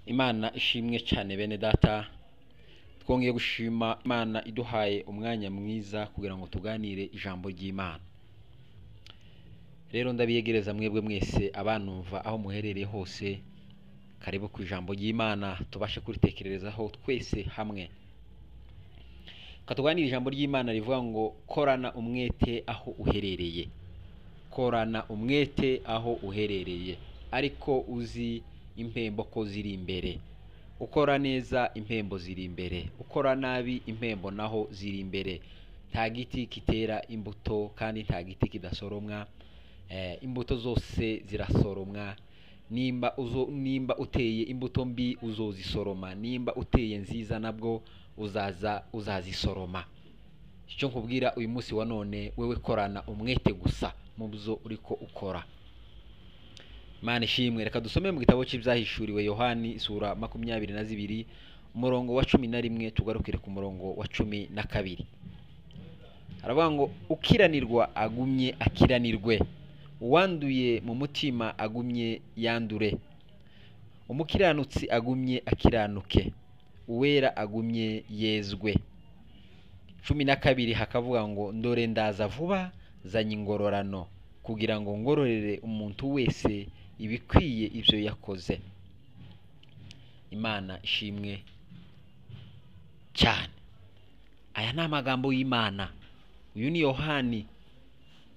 Imana ishimwe cyane bene data, twongeye gushima Imana iduhaye umwanya mwiza kugira ngo tuganire ijambo ry'Imana. Rero ndabiyegereza mwebwe mwese abanumva aho muherereye hose, karibu ku ijambo ry'Imana tubashe kuritekererezaho twese hamwe. Katuganira ijambo ry'Imana rivuga ngo korana umwete aho uherereye. Korana umwete aho uherereye, ariko uzi impembo ko ziri imbere. Ukora neza impembo ziri imbere, ukora nabi impembo naho ziri imbere. Nta giti kitera imbuto kandi nta giti kidasoromwa. Imbuto zose zirasoromwa. Nimba uteye imbuto mbi uzozisoroma, nimba uteye nziza nabwo uzazisoroma. Icyo nkubwira uyu munsi wa none, wewe korana umwete gusa mu byo uriko ukora. Imana ishimwe. Reka dusome mu gitabo cy'ibyahishuriwe Yohani sura 22 umurongo wa 11 tugarukire ku murongo wa 12. Aravuga ngo ukiranirwa agumye akiranirwe, uwanduye mu mutima agumye yandure, umukiranutsi agumye akiranuke, uwera agumye yezwe. 12 hakavuga ngo ndore ndaza vuba zanye ingororano, kugira ngo ngororere umuntu wese ibikwiye ibyo yakoze. Imana ishimwe cyane. Aya ni amagambo y'Imana. Uyu ni Yohani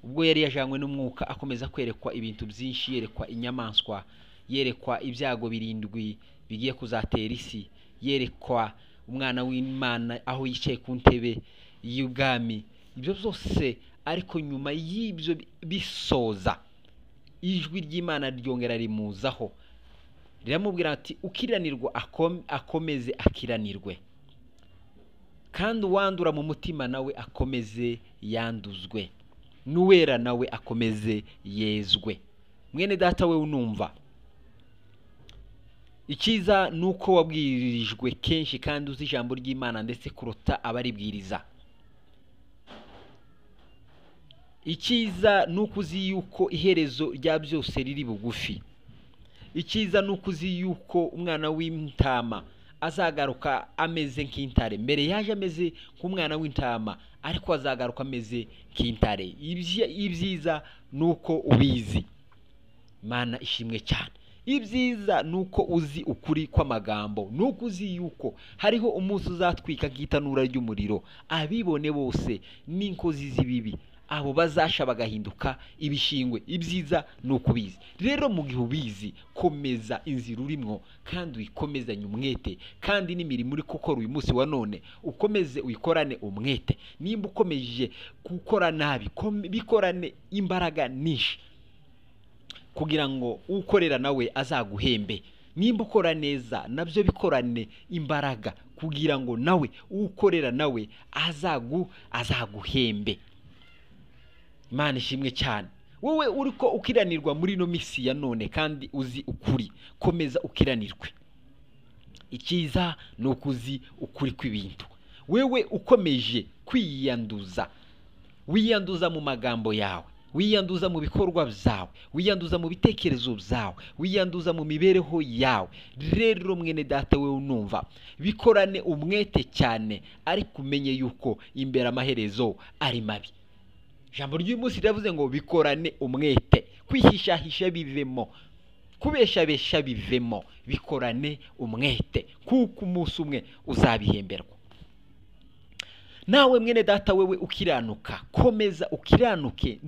ubwo yari yajanywe n'umwuka akomeza kwerekwa ibintu byinshi, yerekwa inyamaswa, yerekwa ibyago 7 bigiye kuzatera isi, yerekwa umwana w'Imana aho yicaye ku ntebe y'ubwami. Ibyo byose ariko nyuma y'ibyo bisoza, ijwi ry'Imana ryongera rimuzaho, riramubwira ati ukiranirwa akomeze akiranirwe, kandi uwandura mu mutima nawe akomeze yanduzwe, n'uwera nawe akomeze yezwe. Mwene data we unumva, icyiza nuko wabwirijwe kenshi kandi uzi ijambo ry'Imana ndetse kurota abaribwiriza. Icyiza nuko uzi yuko iherezo rya byose riri bugufi. Icyiza nuko uzi yuko umwana w'intama azagaruka ameze nk'intare. Mbere yaje ameze nk'umwana w'intama, ariko azagaruka ameze nk'intare. Ibyiza nuko ubizi. Imana ishimwe cyane. Ibyiza nuko uzi ukuri kw'amagambo, nuko uzi yuko hariho umunsi uzatwika nk'itanura ry'umuriro, abibone bose n'inkozi z'ibibi abo bazasha bagahinduka ibishingwe. Ibyiza nuko ubizi. Rero mu gihe ubizi, komeza inzira urimo kandi uyikomezanye umwete, kandi n'imirimo uri gukora uyu munsi wa none ukomeze uyikorane umwete. Nimba ukomeje gukora nabi, bikorane imbaraga nyinshi kugira ngo ukorera nawe azaguhembe. Nimba ukora neza nabyo bikorane imbaraga kugira ngo nawe ukorera nawe azaguhembe. Imana ishimwe cyane. Wowe uriko ukiranirwa muri no misi ya none kandi uzi ukuri, komeza ukiranirwe. Icyiza nuko uzi ukuri kw'ibintu. Wewe ukomeje kwiyanduza, wiyanduza mu magambo yawe, wiyanduza mu bikorwa byawe, wiyanduza mu bitekerezo byawe, wiyanduza mu mibereho yawe. Rero mwene data we unumva, bikorane umwete cyane, ariko umenye yuko imbere amaherezo ari mabi. Ijambo ry'umunsi riravuze ngo bikorane umwete, kwihishahisha bivemo, kubeshabesha bivemo, bikorane umwete, kuko umunsi umwe uzabihemberwa. Nawe mwene data wewe ukiranuka, komeza ukiranuke.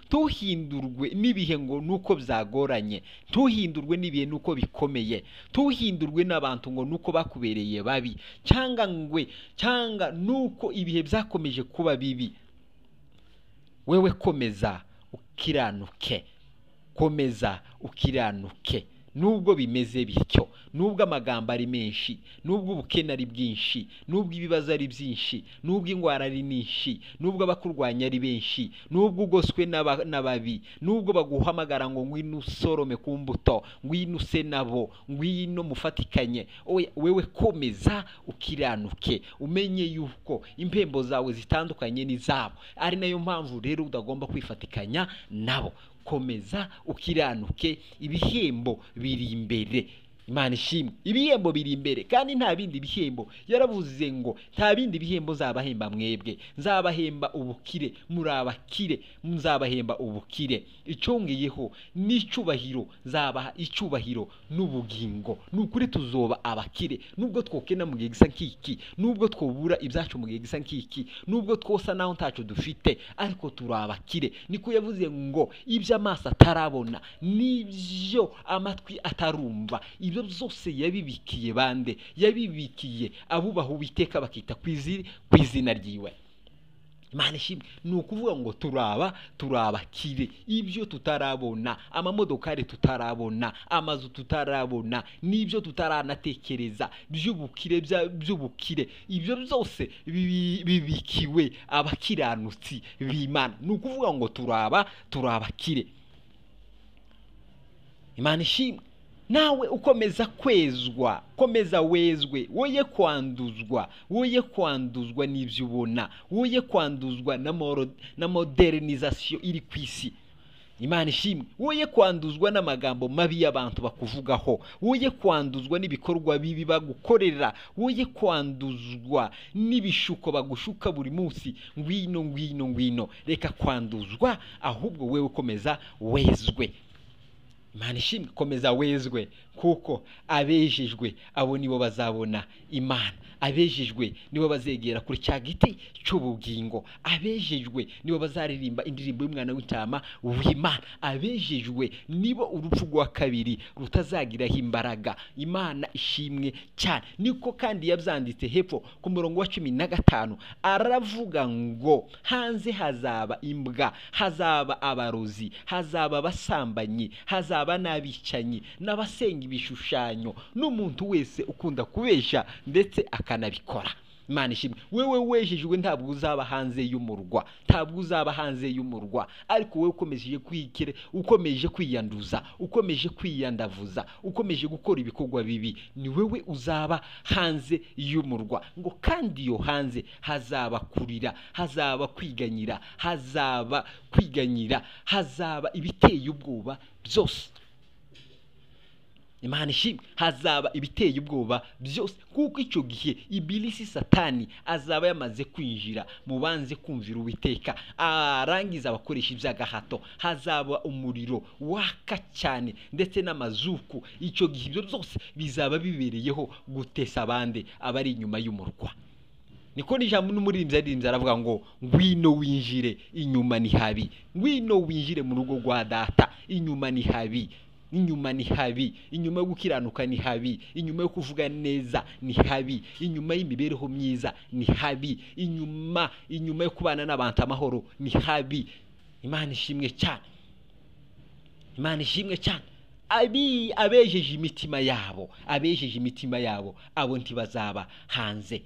Tuhindurwe n'ibihe ngo nuko byagoranye, tuhindurwe n'ibihe nuko bikomeye, tuhindurwe n'abantu ngo nuko bakubereye babi, cyangwa nuko ibihe byakomeje kuba bibi. Wewe komeza ukiranuke, komeza ukiranuke. Nubwo bimeze bityo, nubwo amagambo ari menshi, nubwo ubukene ari bwinshi, nubwo ibibazo ari byinshi, nubwo ingwara ari nyinshi, nubwo abakurwanya ari benshi, nubwo ugoswe n'ababi, nubwo baguhamagara ngo ngwino usorome ku mbuto, ngwino use nabo, ngwino mufatikanye, wewe komeza ukiranuke. Umenye yuko impembo zawe zitandukanye n'izabo, ari nayo mpamvu rero udagomba kwifatikanya nabo. Komeza ukiranuke, ibihembo biri imbere. Imana ishimwe. Ibihembo biri imbere kandi nta bindi bihembo. Yaravuze ngo nta bindi bihembo nzabahemba mwebwe, nzabahemba ubukire, muri abakire nzabahemba ubukire. Icyongeyeho n'icyubahiro, nzabaha icyubahiro n'ubugingo. Nukuri tuzoba abakire nubwo twokena mu gihe gisa nk'iki, nubwo twobura ibyacu mu gihe gisa nk'iki, nubwo twosa naho ntacu dufite, ariko turi abakire. Niko yavuze ngo ibyo amaso atarabona n'ibyo amatwi atarumva, ibyo byose yabibikiye bande? Yabibikiye abubaha Uwiteka bakita ku izina ryiwe. Imana ishimwe. Ni ukuvuga ngo turabakire. Ibyo tutarabona, amamodokari tutarabona, amazu tutarabona, n'ibyo tutaranatekereza by'ubukire, ibyo byose bibikiwe abakiranutsi b'Imana. Ni ukuvuga ngo turabakire. Imana ishimwe. Nawe ukomeza kwezwa, komeza wezwe, woye kwanduzwa n'ibyo ubona, woye kwanduzwa na modernization iri ku isi. Imana ishimwe. Woye kwanduzwa n'amagambo mabi y'abantu bakuvugaho, woye kwanduzwa n'ibikorwa bibi bagukorera, woye kwanduzwa n'ibishuko bagushuka buri munsi, ngwino. Reka kwanduzwa, ahubwo wewe komeza wezwe. Imana ishimwe. Komeza wezwe, kuko abejejwe abo nibo bazabona Imana. Abejejwe nibo bazegera kuri cya giti cy'ubugingo. Abejejwe nibo bazaririmba indirimbo y'umwana w'intama w'Imana. Abejejwe nibo urupfu rwa kabiri rutazagiraho imbaraga. Imana ishimwe cyane. Niko kandi yabyanditse hepfo ku murongo wa 15, aravuga ngo hanze hazaba imbwa, hazaba abarozi, hazaba abasambanyi, hazaba n'abicanyi, n'abasenga ibishushanyo, n'umuntu wese ukunda kubesha ndetse akanabikora. Imana ishimwe. Wewe wejejwe ntabwo uzaba hanze y'umurwa, ariko wewe ukomeje kwiyanduza, ukomeje kwiyandavuza, ukomeje gukora ibikorwa bibi, ni wewe uzaba hanze y'umurwa. Ngo kandi iyo hanze hazaba kurira, hazaba kwiganyira, hazaba ibiteye ubwoba byose. Imana ishimwe. Hazaba ibiteye ubwoba byose, kuko icyo gihe Ibilisi Satani azaba yamaze kwinjira mu banze kumvira Uwiteka, arangiza abakoresha iby'agahato. Hazaba umuriro waka cyane ndetse n'amazuku. Icyo gihe ibyo byose bizaba bibereyeho gutesa abandi abari inyuma y'umurwa. Niko n'ijambo n'umuririmbyi aravuga ngo ngwino winjire, inyuma ni habi. Ngwino winjire mu rugo rwa data, inyuma ni habi. Inyuma ni habi, inyuma yo gukiranuka ni habi, inyuma yo kuvuga neza ni habi, inyuma y'imibereho myiza ni habi, inyuma yo kubana n'abantu amahoro ni habi. Imana ishimwe cyane. Imana ishimwe cyane. Abejeje imitima yabo, abo ntibazaba hanze.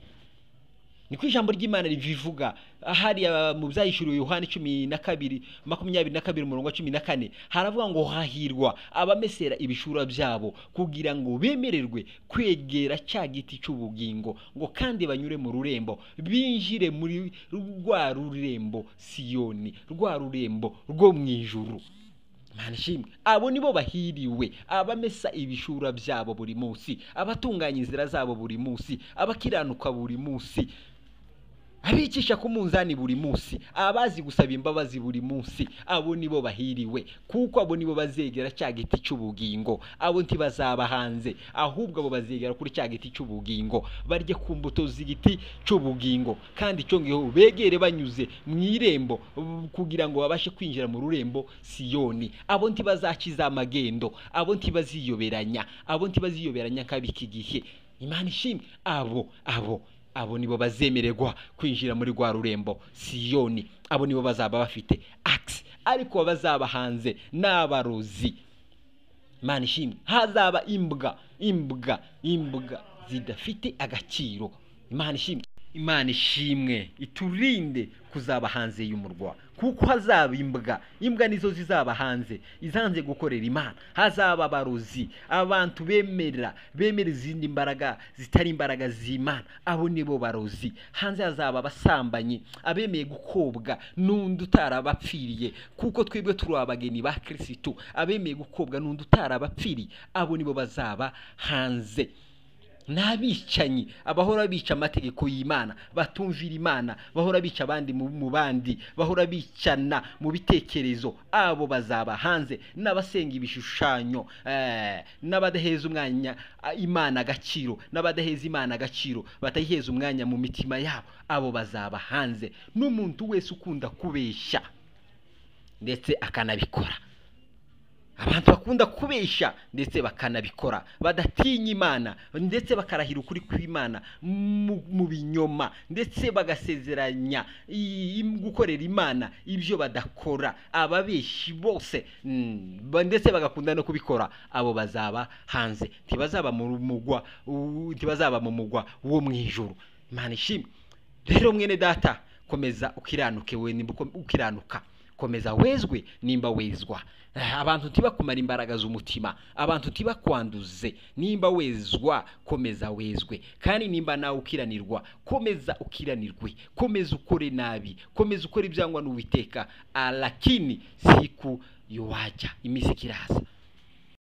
Niko ijambo ry'Imana ribivuga ahari mu byahishuriwe Yohana 12:22 umurongo wa 14, haravuga ngo hahirwa abamesera ibishura byabo kugira ngo bemererwe kwegera cya giti cy'ubugingo, ngo kandi banyure mu rurembo, binjire muri rwa rurembo Siyoni, rwa rurembo rwo mu ijuru. Imana ishimwe. Abo nibo bahiriwe, abamesa ibishura byabo buri munsi, abatunganya inzira zabo buri munsi, abakiranuka buri munsi, abicisha ku munzani buri munsi, abazi gusaba imbabazi buri munsi. Abo nibo bahiriwe, kuko abo nibo bazegera cya giti cy'ubugingo. Abo ntibazaba hanze, ahubwo abo bazegera kuri cya giti cy'ubugingo, barye ku mbuto z'igiti cy'ubugingo, kandi cyongeho begere banyuze mu irembo kugira ngo babashe kwinjira mu rurembo Siyoni. Abo ntibazakiza amagendo, abo ntibaziyoberanya nk'abiki gihe. Imana ishimwe. Abo nibo bazemererwa kwinjira muri rwa rurembo Siyoni. Abo nibo bazaba bafite axe, ariko bazaba hanze n'abarozi. Imana ishimwe. Hazaba imbwa zidafite agaciro. Imana ishimwe. Imana ishimwe iturinde kuzaba hanze y'umurwa, kuko hazaba imbwa nizo zizaba hanze, izanze gukorera Imana. Hazaba abarozi, abantu bemera izindi mbaraga zitari imbaraga z'Imana, abo nibo barozi. Hanze hazaba abasambanyi, abemeye gukobwa n'undi utarabapfiriye, kuko twebwe turi abageni ba Kristo. Abemeye gukobwa n'undi utarabapfiriye, abo nibo bazaba hanze. N'abicanyi, abahora bica amategeko y'Imana, batumvira Imana, bahora bica abandi mu bandi, bahora bicana mu bitekerezo, abo bazaba hanze. N'abasenga ibishushanyo, n'abadaheza umwanya Imana agaciro, n'abadaheza Imana agaciro, batayiheza umwanya mu mitima yabo, abo bazaba hanze. N'umuntu wese ukunda kubeshya ndetse akanabikora, abantu bakunda kubesha ndetse bakanabikora, badatinya Imana ndetse bakarahira ukuri kw'Imana mu binyoma, ndetse bagasezeranya gukorera Imana ibyo badakora, ababeshi bose ndetse bagakunda no kubikora, abo bazaba hanze. Ntibazaba mu mugwa wo mu ijuru. Imana ishimwe. Rero mwene data, komeza ukiranuke. We nimba ukiranuka, komeza wezwe nimba wezwa. Abantu tibakumara imbaraga z'umutima, abantu tibakwanduze. Nimba wezwa, komeza wezwe. Kandi nimba nawe ukiranirwa, komeza ukiranirwe. Komeza ukore nabi, komeza ukore ibyangwa n'Uwiteka, lakini siku yuwaja, iminsi kiraza.